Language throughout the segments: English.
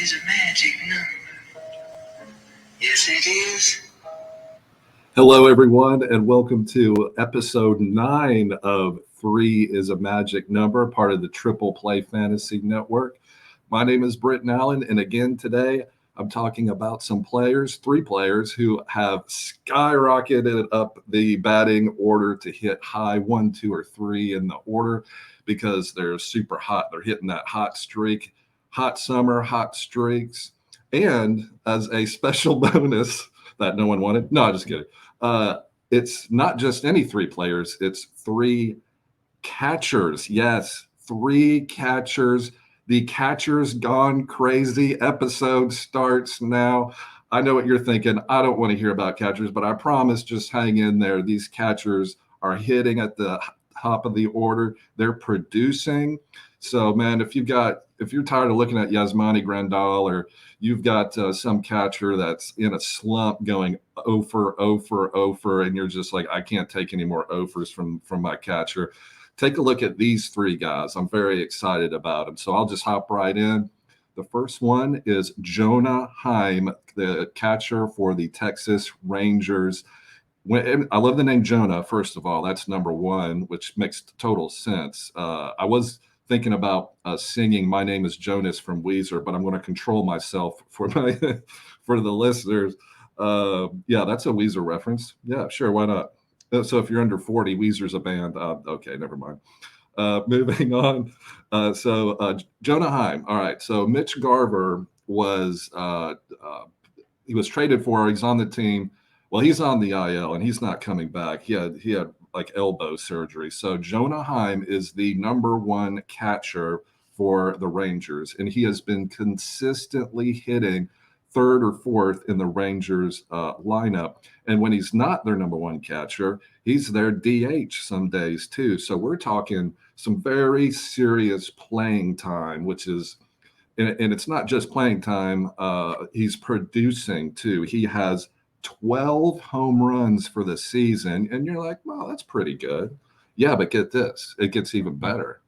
is a magic number. Yes, it is. Hello, everyone, and welcome to episode 9 of 3 is a Magic Number, part of the Triple Play Fantasy Network. My name is Britton, Allan, and again today I'm talking about some players, 3 players who have skyrocketed up the batting order to hit high 1, 2, or 3 in the order because they're super hot. They're hitting that hot streak, hot summer, hot streaks. And as a special bonus that no one wanted, no, just kidding. It's not just any 3 players, it's 3 catchers. Yes, 3 catchers. The Catchers Gone Crazy episode starts now. I know what you're thinking. I don't want to hear about catchers, but I promise, just hang in there. These catchers are hitting at the top of the order. They're producing. So, man, if you're tired of looking at Yasmani Grandal, or you've got some catcher that's in a slump going over, and you're just like, I can't take any more offers from my catcher, take a look at these 3 guys. I'm very excited about them. So I'll just hop right in. The first one is Jonah Heim, the catcher for the Texas Rangers. I love the name Jonah, first of all. That's number 1, which makes total sense. I was thinking about singing "My Name Is Jonas" from Weezer, but I'm going to control myself for the listeners. Yeah, that's a Weezer reference. Yeah, sure, why not? So if you're under 40, Weezer's a band. Okay, never mind. Moving on. Jonah Heim. All right. So Mitch Garver was he was traded for. He's on the team. Well, he's on the IL and he's not coming back. He had like elbow surgery. So Jonah Heim is the number 1 catcher for the Rangers, and he has been consistently hitting 3rd or 4th in the Rangers lineup. And when he's not their number 1 catcher, he's their DH some days too. So we're talking some very serious playing time, which is, and it's not just playing time. He's producing too. He has 12 home runs for the season. And you're like, well, that's pretty good. Yeah, but get this, it gets even better.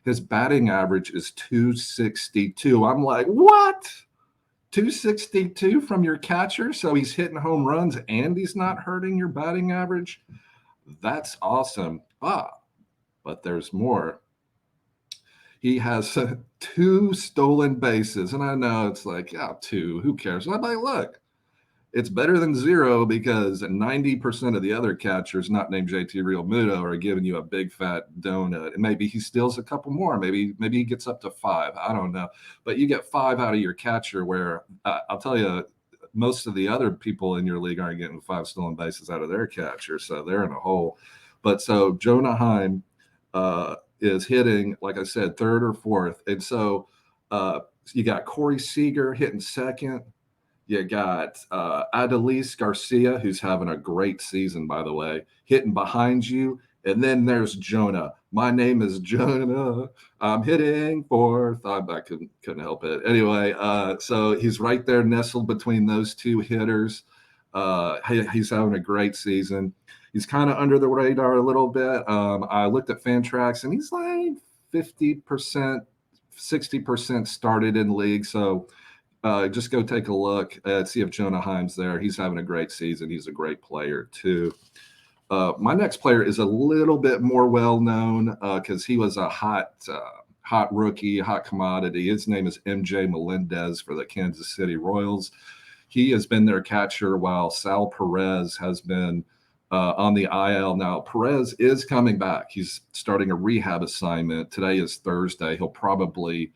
His batting average is 262. I'm like, what? 262 from your catcher? So he's hitting home runs and he's not hurting your batting average? That's awesome. But there's more. He has 2 stolen bases. And I know it's like, yeah, 2, who cares? And I'm like, look, it's better than 0 because 90% of the other catchers not named JT Realmuto are giving you a big fat donut. And maybe he steals a couple more. Maybe he gets up to 5. I don't know. But you get 5 out of your catcher, where I'll tell you, most of the other people in your league aren't getting 5 stolen bases out of their catcher. So they're in a hole. But so Jonah Heim is hitting, like I said, 3rd or 4th. And so you got Corey Seager hitting 2nd. You got Adolis Garcia, who's having a great season, by the way, hitting behind you. And then there's Jonah. My name is Jonah. I'm hitting 4th. I couldn't help it. Anyway, so he's right there nestled between those 2 hitters. He's having a great season. He's kind of under the radar a little bit. I looked at Fantrax, and he's like 50%, 60% started in league. So just go take a look and see if Jonah Heim's there. He's having a great season. He's a great player too. My next player is a little bit more well-known because he was a hot rookie, hot commodity. His name is MJ Melendez for the Kansas City Royals. He has been their catcher while Sal Perez has been on the IL. Now, Perez is coming back. He's starting a rehab assignment. Today is Thursday. He'll probably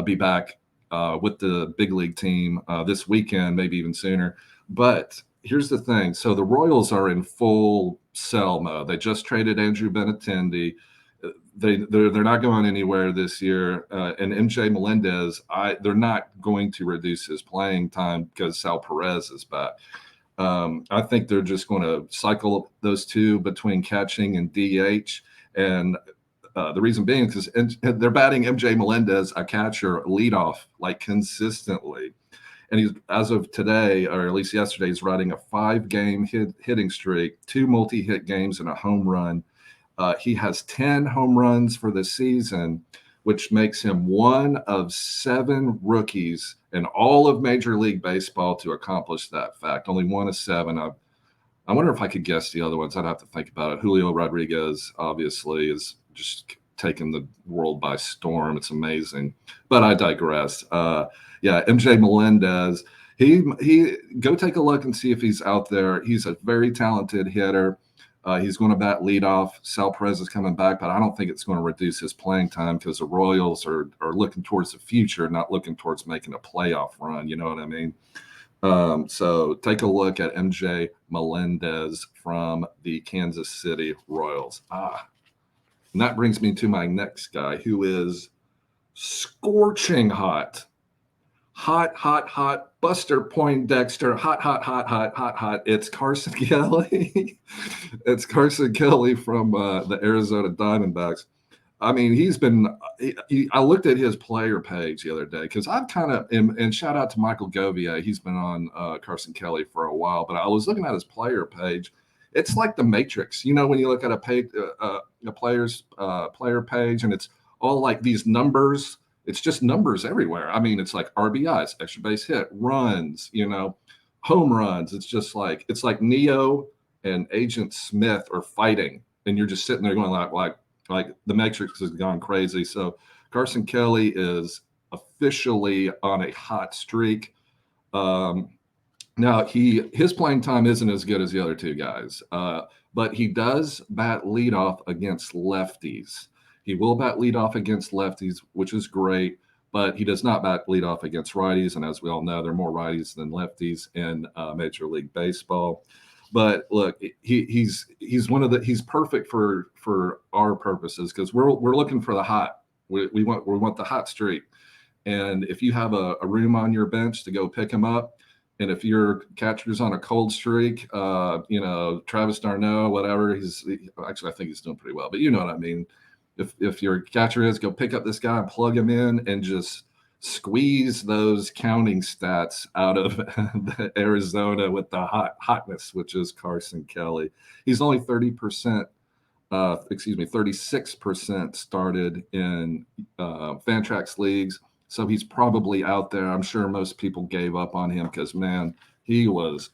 be back with the big league team this weekend, maybe even sooner. But here's the thing. So the Royals are in full sell mode. They just traded Andrew Benintendi. They're not going anywhere this year. And MJ Melendez, they're not going to reduce his playing time because Sal Perez is back. I think they're just going to cycle those 2 between catching and DH. And the reason being is they're batting MJ Melendez, a catcher, leadoff, like consistently. And he's, as of today, or at least yesterday, he's riding a 5-game hitting streak, 2 multi-hit games and a home run. He has 10 home runs for the season, which makes him one of 7 rookies in all of Major League Baseball to accomplish that fact. Only one of seven. I wonder if I could guess the other ones. I'd have to think about it. Julio Rodriguez, obviously, is just taking the world by storm. It's amazing. But I digress. MJ Melendez. He go take a look and see if he's out there. He's a very talented hitter. He's going to bat leadoff. Sal Perez is coming back, but I don't think it's going to reduce his playing time because the Royals are looking towards the future, not looking towards making a playoff run. You know what I mean? So take a look at MJ Melendez from the Kansas City Royals. And that brings me to my next guy, who is scorching hot. Hot. Buster Poindexter. Hot. It's Carson Kelly. It's Carson Kelly from the Arizona Diamondbacks. I mean, I looked at his player page the other day because I've kind of, and shout out to Michael Govier. He's been on Carson Kelly for a while, but I was looking at his player page. It's like the Matrix, when you look at a player's player page and it's all like these numbers. It's just numbers everywhere. I mean, it's like RBIs, extra base hit, runs, home runs. It's just like, it's like Neo and Agent Smith are fighting, and you're just sitting there going like the Matrix has gone crazy. So Carson Kelly is officially on a hot streak. Now his playing time isn't as good as the other two guys, but he does bat leadoff against lefties. He will bat leadoff against lefties, which is great, but he does not bat leadoff against righties. And as we all know, there are more righties than lefties in Major League Baseball. But look, he's perfect for our purposes because we're looking for the hot. We want the hot streak. And if you have a room on your bench to go pick him up, and if your catcher's on a cold streak, Travis d'Arnaud, whatever, actually I think he's doing pretty well. But you know what I mean. If your catcher is, go pick up this guy and plug him in and just squeeze those counting stats out of Arizona with the hotness, which is Carson Kelly. He's only 36% started in Fantrax leagues. So he's probably out there. I'm sure most people gave up on him because, man, he was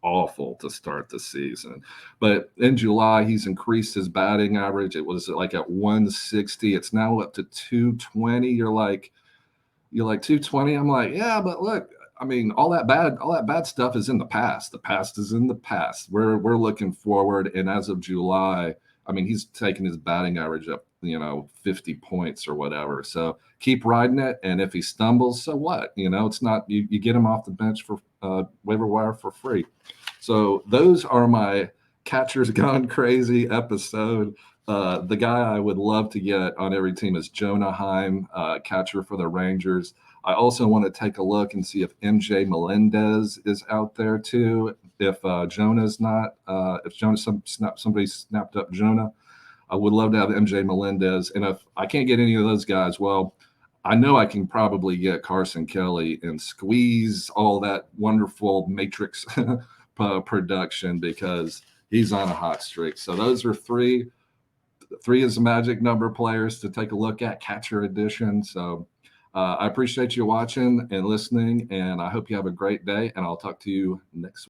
awful to start the season. But in July, he's increased his batting average. It was like at 160. It's now up to 220. You're like 220. I'm like, yeah, but look, I mean, all that bad stuff is in the past. The past is in the past. We're looking forward. And as of July, I mean, he's taking his batting average up, 50 points or whatever. So keep riding it. And if he stumbles, so what? It's not, you get him off the bench for waiver wire for free. So those are my Catchers Gone Crazy episode. The guy I would love to get on every team is Jonah Heim, catcher for the Rangers. I also want to take a look and see if MJ Melendez is out there too. If Jonah's not, if somebody snapped up Jonah, I would love to have MJ Melendez. And if I can't get any of those guys, well, I know I can probably get Carson Kelly and squeeze all that wonderful Matrix production because he's on a hot streak. So those are three is a magic number players to take a look at, catcher edition. So I appreciate you watching and listening, and I hope you have a great day, and I'll talk to you next week.